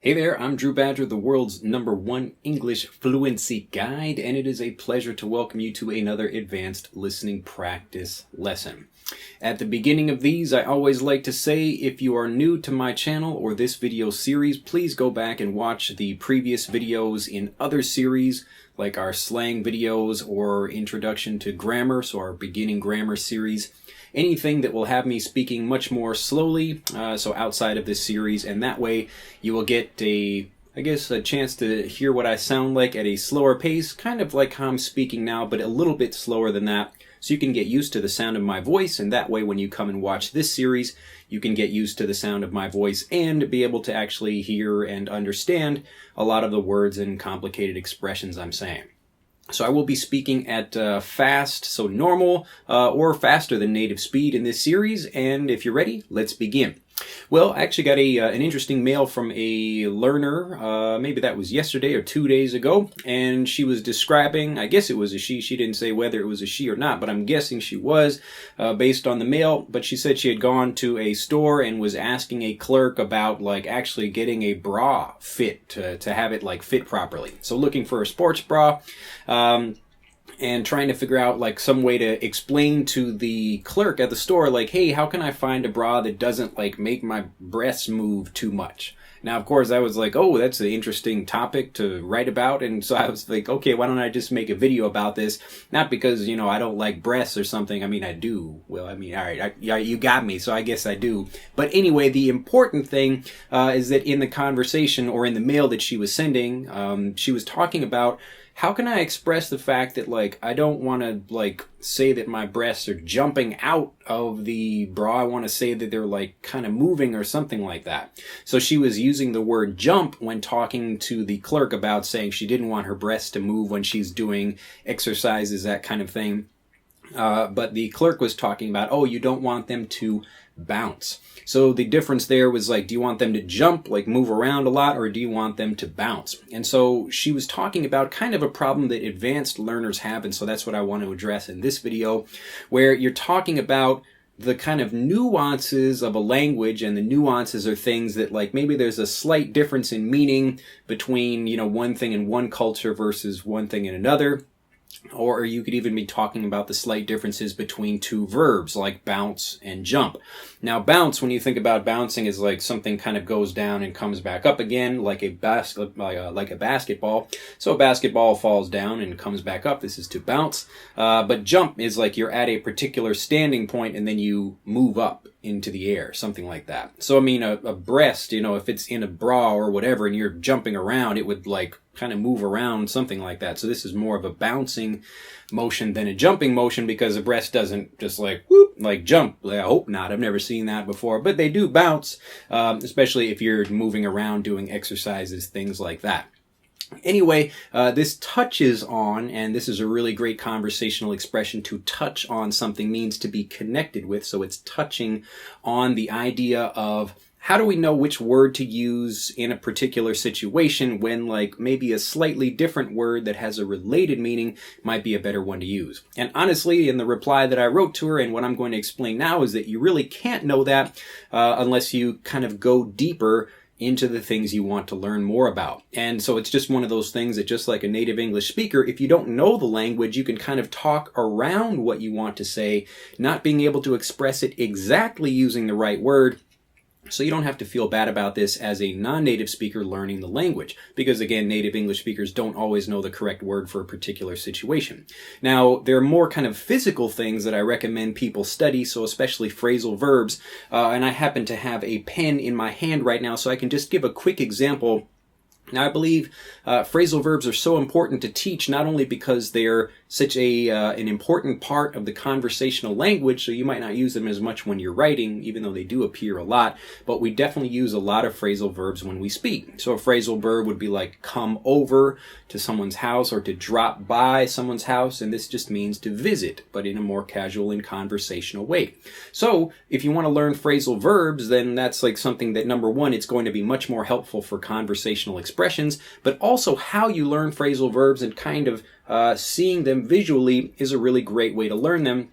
Hey there, I'm Drew Badger, the world's #1 English fluency guide, and it is a pleasure to welcome you to another advanced listening practice lesson. At the beginning of these, I always like to say, if you are new to my channel or this video series, please go back and watch the previous videos in other series, like our slang videos or introduction to grammar, so our beginning grammar series. Anything that will have me speaking much more slowly, so outside of this series, and that way you will get a chance to hear what I sound like at a slower pace, kind of like how I'm speaking now, but a little bit slower than that, so you can get used to the sound of my voice, and that way when you come and watch this series, you can get used to the sound of my voice and be able to actually hear and understand a lot of the words and complicated expressions I'm saying. So I will be speaking at fast, so normal, or faster than native speed in this series, and if you're ready, let's begin. Well, I actually got an interesting mail from a learner, maybe that was yesterday or 2 days ago, and she was describing, I guess it was a she didn't say whether it was a she or not, but I'm guessing she was, based on the mail, but she said she had gone to a store and was asking a clerk about, like, actually getting a bra fit, to have it, like, fit properly. So looking for a sports bra, and trying to figure out, like, some way to explain to the clerk at the store, like, hey, how can I find a bra that doesn't, like, make my breasts move too much? Now, of course, I was like, oh, that's an interesting topic to write about, and so I was like, okay, why don't I just make a video about this? Not because, you know, I don't like breasts or something. I mean, I do. Well, I mean, all right, you got me, so I guess I do. But anyway, the important thing is that in the conversation or in the mail that she was sending, she was talking about, how can I express the fact that, like, I don't want to, like, say that my breasts are jumping out of the bra. I want to say that they're, like, kind of moving or something like that. So she was using the word jump when talking to the clerk about saying she didn't want her breasts to move when she's doing exercises, that kind of thing. But the clerk was talking about, oh, you don't want them to bounce. So the difference there was, like, do you want them to jump, like move around a lot, or do you want them to bounce? And so she was talking about kind of a problem that advanced learners have, and so that's what I want to address in this video, where you're talking about the kind of nuances of a language, and the nuances are things that, like, maybe there's a slight difference in meaning between, you know, one thing in one culture versus one thing in another. Or you could even be talking about the slight differences between two verbs, like bounce and jump. Now, bounce, when you think about bouncing, is like something kind of goes down and comes back up again, like a basketball. So a basketball falls down and comes back up. This is to bounce. But jump is like you're at a particular standing point and then you move up into the air, something like that. So, I mean, a breast, you know, if it's in a bra or whatever and you're jumping around, it would, like, kind of move around, something like that. So this is more of a bouncing motion than a jumping motion, because a breast doesn't just, like, whoop, like jump. I hope not. I've never seen that before, but they do bounce, especially if you're moving around doing exercises, things like that. Anyway, this touches on, and this is a really great conversational expression, to touch on something means to be connected with. So it's touching on the idea of, how do we know which word to use in a particular situation when, like, maybe a slightly different word that has a related meaning might be a better one to use? And honestly, in the reply that I wrote to her, and what I'm going to explain now, is that you really can't know that unless you kind of go deeper into the things you want to learn more about. And so it's just one of those things that, just like a native English speaker, if you don't know the language, you can kind of talk around what you want to say, not being able to express it exactly using the right word. So you don't have to feel bad about this as a non-native speaker learning the language, because, again, native English speakers don't always know the correct word for a particular situation. Now, there are more kind of physical things that I recommend people study, so especially phrasal verbs, and I happen to have a pen in my hand right now, so I can just give a quick example. Now, I believe phrasal verbs are so important to teach, not only because they're such an important part of the conversational language, so you might not use them as much when you're writing, even though they do appear a lot, but we definitely use a lot of phrasal verbs when we speak. So a phrasal verb would be like come over to someone's house, or to drop by someone's house, and this just means to visit, but in a more casual and conversational way. So if you want to learn phrasal verbs, then that's like something that, number one, it's going to be much more helpful for conversational expressions, but also how you learn phrasal verbs and kind of seeing them visually is a really great way to learn them.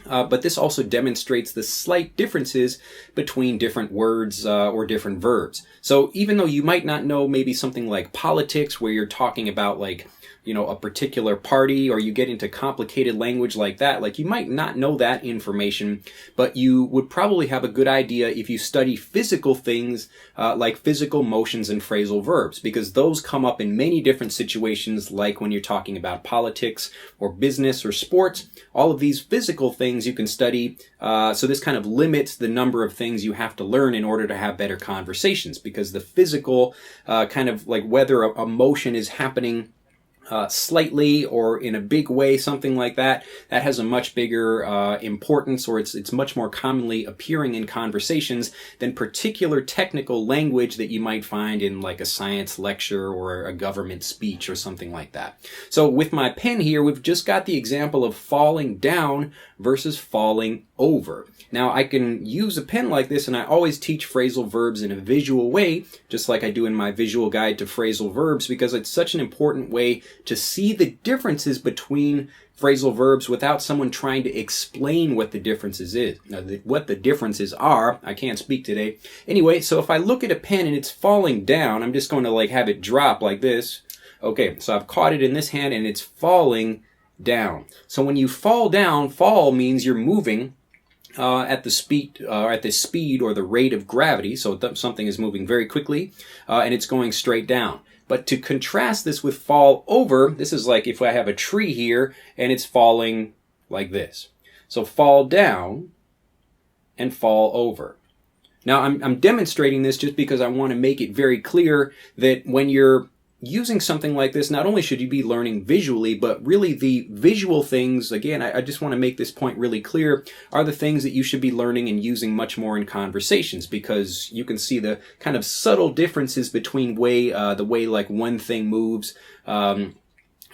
But this also demonstrates the slight differences between different words or different verbs. So even though you might not know maybe something like politics, where you're talking about like, you know, a particular party, or you get into complicated language like that, like you might not know that information, but you would probably have a good idea if you study physical things like physical motions and phrasal verbs, because those come up in many different situations, like when you're talking about politics or business or sports. All of these physical things you can study, so this kind of limits the number of things you have to learn in order to have better conversations, because the physical kind of like whether a motion is happening slightly or in a big way, something like that, that has a much bigger importance, or it's much more commonly appearing in conversations than particular technical language that you might find in like a science lecture or a government speech or something like that. So with my pen here, we've just got the example of falling down versus falling over. Now I can use a pen like this, and I always teach phrasal verbs in a visual way, just like I do in my visual guide to phrasal verbs, because it's such an important way to see the differences between phrasal verbs without someone trying to explain what the differences is. Now, what the differences are, I can't speak today. Anyway, so if I look at a pen and it's falling down, I'm just going to like have it drop like this. Okay, so I've caught it in this hand and it's falling down. So when you fall down, fall means you're moving at the speed or the rate of gravity. So something is moving very quickly and it's going straight down. But to contrast this with fall over, this is like if I have a tree here and it's falling like this. So fall down and fall over. Now I'm demonstrating this just because I want to make it very clear that when you're using something like this, not only should you be learning visually, but really the visual things, again, I just want to make this point really clear, are the things that you should be learning and using much more in conversations, because you can see the kind of subtle differences between the way like one thing moves when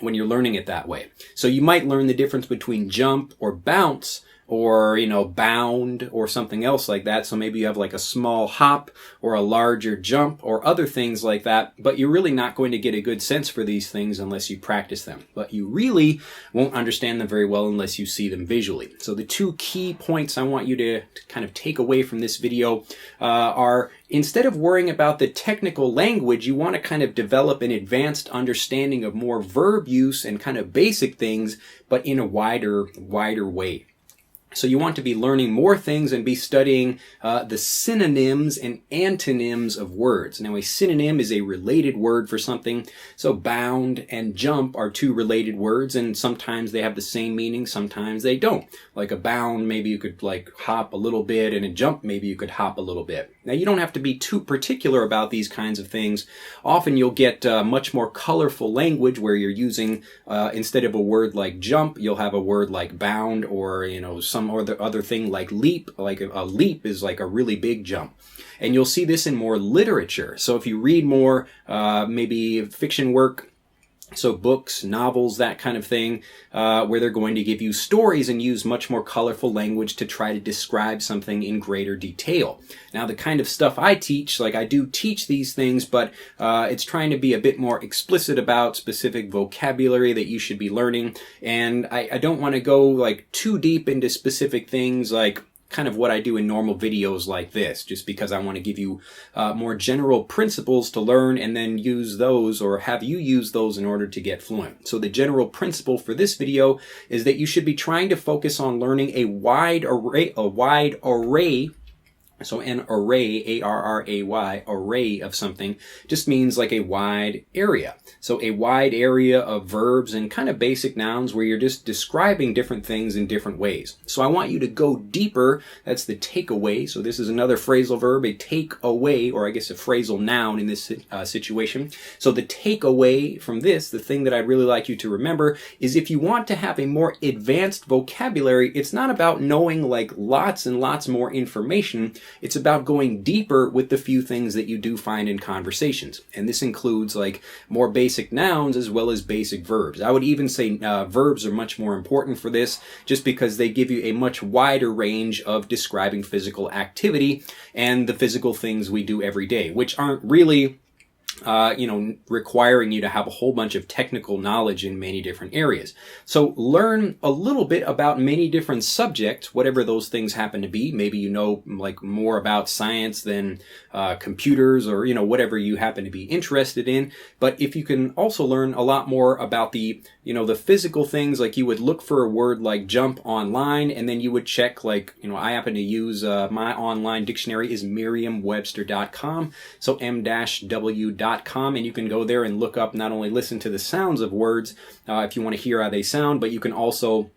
you're learning it that way. So you might learn the difference between jump or bounce, or, you know, bound or something else like that. So maybe you have like a small hop or a larger jump or other things like that, but you're really not going to get a good sense for these things unless you practice them. But you really won't understand them very well unless you see them visually. So the two key points I want you to kind of take away from this video are, instead of worrying about the technical language, you want to kind of develop an advanced understanding of more verb use and kind of basic things, but in a wider way. So you want to be learning more things and be studying the synonyms and antonyms of words. Now, a synonym is a related word for something. So bound and jump are two related words, and sometimes they have the same meaning, sometimes they don't. Like a bound, maybe you could like hop a little bit, and a jump, maybe you could hop a little bit. Now, you don't have to be too particular about these kinds of things. Often you'll get much more colorful language where you're using, instead of a word like jump, you'll have a word like bound, or, you know, some other thing like leap. Like a leap is like a really big jump. And you'll see this in more literature. So if you read more, maybe fiction work, so books, novels, that kind of thing, where they're going to give you stories and use much more colorful language to try to describe something in greater detail. Now, the kind of stuff I teach, like I do teach these things, but it's trying to be a bit more explicit about specific vocabulary that you should be learning. And I don't want to go like too deep into specific things like kind of what I do in normal videos like this, just because I want to give you more general principles to learn and then use those, or have you use those in order to get fluent. So the general principle for this video is that you should be trying to focus on learning a wide array. So an array, A-R-R-A-Y, array of something just means like a wide area. So a wide area of verbs and kind of basic nouns where you're just describing different things in different ways. So I want you to go deeper. That's the takeaway. So this is another phrasal verb, a takeaway, or I guess a phrasal noun in this situation. So the takeaway from this, the thing that I'd really like you to remember, is if you want to have a more advanced vocabulary, it's not about knowing like lots and lots more information. It's about going deeper with the few things that you do find in conversations. And this includes like more basic nouns as well as basic verbs. I would even say verbs are much more important for this, just because they give you a much wider range of describing physical activity and the physical things we do every day, which aren't really requiring you to have a whole bunch of technical knowledge in many different areas. So learn a little bit about many different subjects, whatever those things happen to be. Maybe you know like more about science than computers, or whatever you happen to be interested in. But if you can also learn a lot more about the physical things, like you would look for a word like jump online, and then you would check, like, I happen to use my online dictionary is Merriam-Webster.com, so m-w.com, and you can go there and look up, not only listen to the sounds of words if you want to hear how they sound, but you can also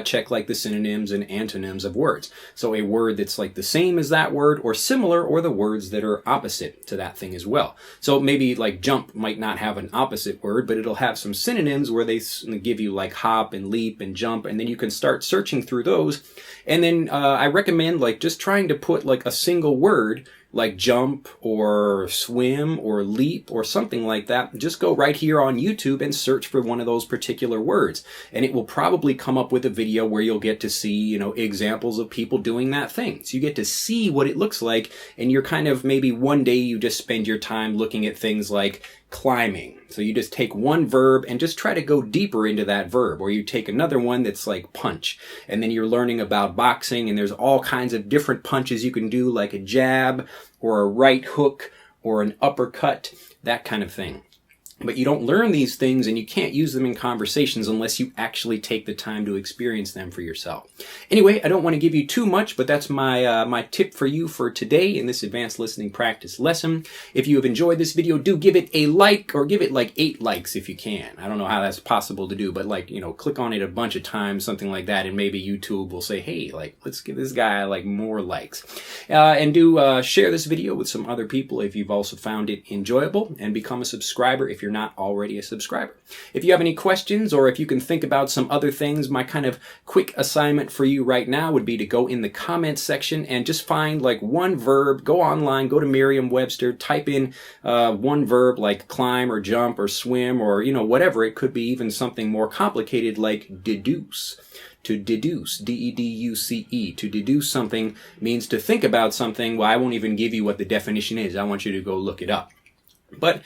check like the synonyms and antonyms of words. So a word that's like the same as that word or similar, or the words that are opposite to that thing as well. So maybe like jump might not have an opposite word, but it'll have some synonyms where they give you like hop and leap and jump, and then you can start searching through those. And then I recommend like just trying to put like a single word like jump or swim or leap or something like that. Just go right here on YouTube and search for one of those particular words, and it will probably come up with a video where you'll get to see, examples of people doing that thing. So you get to see what it looks like, and you're kind of, maybe one day you just spend your time looking at things like climbing. So you just take one verb and just try to go deeper into that verb. Or you take another one that's like punch, and then you're learning about boxing, and there's all kinds of different punches you can do, like a jab or a right hook or an uppercut, that kind of thing. But you don't learn these things and you can't use them in conversations unless you actually take the time to experience them for yourself. Anyway, I don't want to give you too much, but that's my tip for you for today in this advanced listening practice lesson. If you have enjoyed this video, do give it a like, or give it like 8 likes if you can. I don't know how that's possible to do, but like, click on it a bunch of times, something like that, and maybe YouTube will say, hey, like, let's give this guy like more likes. And do share this video with some other people if you've also found it enjoyable, and become a subscriber if you're not already a subscriber. If you have any questions, or if you can think about some other things, my kind of quick assignment for you right now would be to go in the comments section and just find like one verb. Go online, go to Merriam-Webster, type in one verb like climb or jump or swim, or whatever. It could be even something more complicated like deduce. To deduce, D-E-D-U-C-E. To deduce something means to think about something. Well, I won't even give you what the definition is. I want you to go look it up. But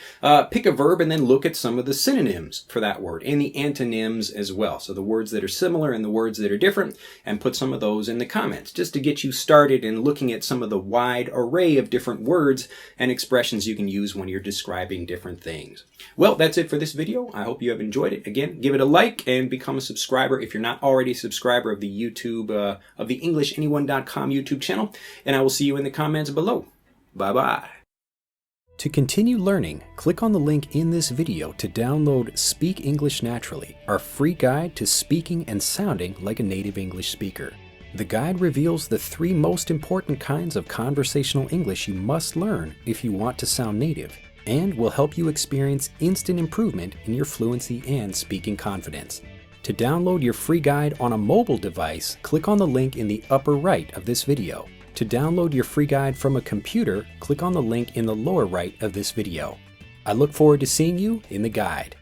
pick a verb and then look at some of the synonyms for that word, and the antonyms as well. So the words that are similar and the words that are different, and put some of those in the comments, just to get you started in looking at some of the wide array of different words and expressions you can use when you're describing different things. Well, that's it for this video. I hope you have enjoyed it. Again, give it a like and become a subscriber if you're not already a subscriber of the YouTube, of the EnglishAnyone.com YouTube channel. And I will see you in the comments below. Bye-bye. To continue learning, click on the link in this video to download Speak English Naturally, our free guide to speaking and sounding like a native English speaker. The guide reveals the 3 most important kinds of conversational English you must learn if you want to sound native, and will help you experience instant improvement in your fluency and speaking confidence. To download your free guide on a mobile device, click on the link in the upper right of this video. To download your free guide from a computer, click on the link in the lower right of this video. I look forward to seeing you in the guide.